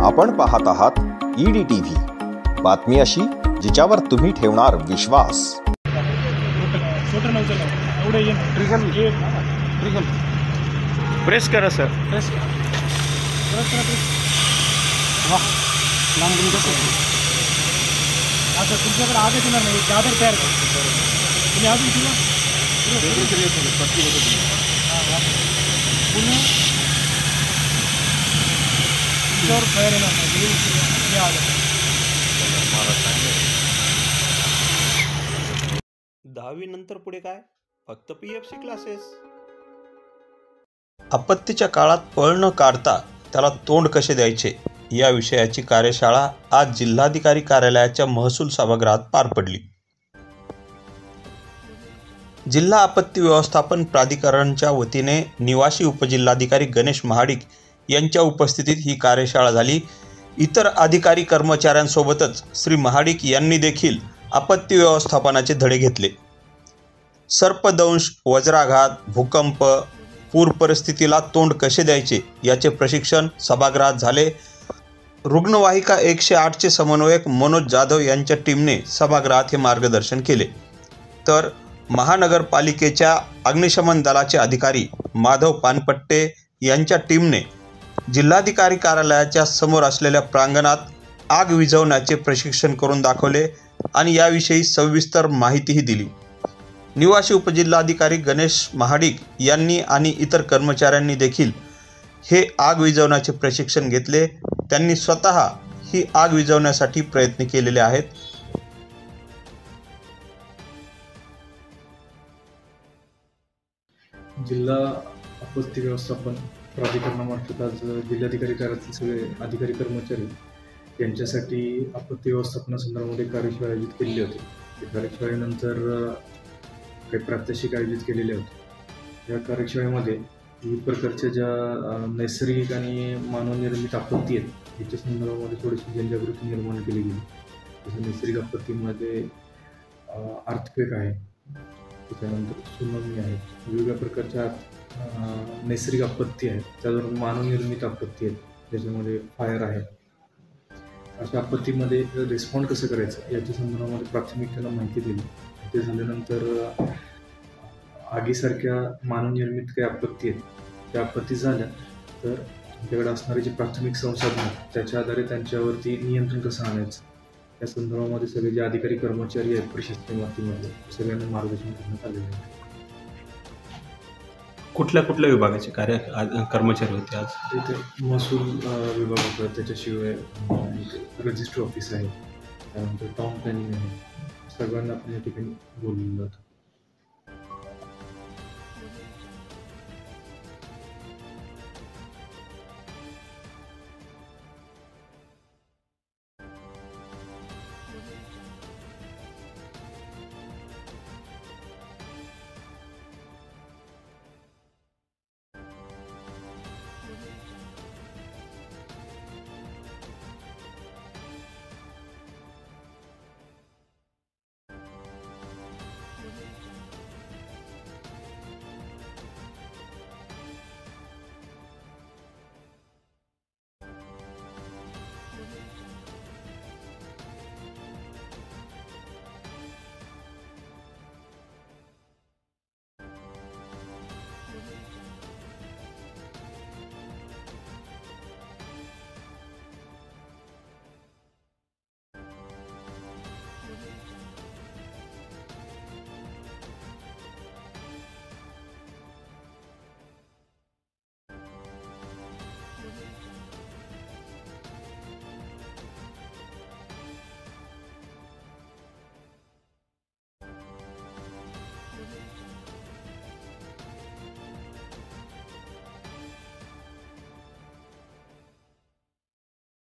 आपण पाहत आहात EDTV, बातमी अशी जिच्यावर तुम्ही ठेवणार विश्वास। प्रेस करा सर, प्रेस असं तुमच्याकडे आगे येणार नाही, चादर तयार करतो तुम्ही अजून किंवा पुन्हा तुमच्यावर तयार येणार नाही। 10वी नंतर पुढे काय, फक्त PFC क्लासेस। आपत्तीच्या काळात पळ न काढता त्याला तोंड कसे द्यायचे या विषयाची कार्यशाळा आज जिल्हाधिकारी कार्यालयाच्या महसूल सभागृहात पार पडली। जिल्हा आपत्ती व्यवस्थापन प्राधिकरणच्या वतीने निवासी उपजिल्हाधिकारी गणेश महाडिक यांच्या उपस्थितीत ही कार्यशाळा झाली। इतर अधिकारी कर्मचाऱ्यांसोबतच श्री महाडिक यांनी देखील आपत्ती व्यवस्थापनाचे धडे घेतले। सर्पदंश, वज्राघात, भूकंप, पूर परिस्थितीला तोंड कसे द्यायचे याचे प्रशिक्षण सभागृहात झाले। रुग्णवाहिका 108चे समन्वयक मनोज जाधव यांच्या टीमने सभागृहात हे मार्गदर्शन केले, तर महानगरपालिकेच्या अग्निशमन दलाचे अधिकारी माधव पानपट्टे यांच्या टीमने जिल्हाधिकारी कार्यालयाच्या समोर असलेल्या प्रांगणात आग विझवण्याचे प्रशिक्षण करून दाखवले आणि याविषयी सविस्तर माहितीही दिली। निवासी उपजिल्हाधिकारी गणेश महाडिक यांनी आणि इतर कर्मचाऱ्यांनी देखील हे आग विझवण्याचे प्रशिक्षण घेतले। त्यांनी स्वतः ही आग विझवण्यासाठी प्रयत्न केलेले आहेत। जिल्हा आपत्ती व्यवस्थापन प्राधिकरणामार्फत आज जिल्हाधिकारी कार्यालयातील सगळे अधिकारी कर्मचारी यांच्यासाठी आपत्ती व्यवस्थापनासंदर्भामध्ये कार्यशाळा आयोजित केलेली होती। त्या कार्यशाळेनंतर काही प्रात्यक्षिक आयोजित केलेले होते। या कार्यशाळेमध्ये विविध प्रकारच्या ज्या नैसर्गिक आणि मानवनिर्मित आपत्ती आहेत याच्या संदर्भामध्ये थोडीशी जनजागृती निर्माण केली गेली। जसं नैसर्गिक आपत्तीमध्ये अर्थक्वेक आहे, त्याच्यानंतर सुनामी आहे, वेगवेगळ्या प्रकारच्या नैसर्गिक आपत्ती आहेत, त्याचबरोबर मानवनिर्मित आपत्ती आहेत, त्याच्यामध्ये फायर आहे। अशा आपत्तीमध्ये रिस्पॉन्ड कसं करायचं याच्या संदर्भामध्ये प्राथमिक त्यांना माहिती दिली। ते झाल्यानंतर आगीसारख्या मानवनिर्मित काही आपत्ती आहेत, त्या आपत्ती झाल्या तर त्यांच्याकडे असणारे जे प्राथमिक संसाधन त्याच्या आधारे त्यांच्यावरती नियंत्रण कसं आणायचं या संदर्भामध्ये सगळे जे अधिकारी कर्मचारी आहेत प्रशासकीय माध्यमातले सगळ्यांना मार्गदर्शन करण्यात आलेले आहे। कुठल्या विभागाचे कर्मचारी होते आज? तिथे महसूल विभाग होता, त्याच्याशिवाय रजिस्टर ऑफिस आहे, त्यानंतर टाउन प्लॅनिंग आहे, सगळ्यांना आपण या ठिकाणी बोलवलं जातं।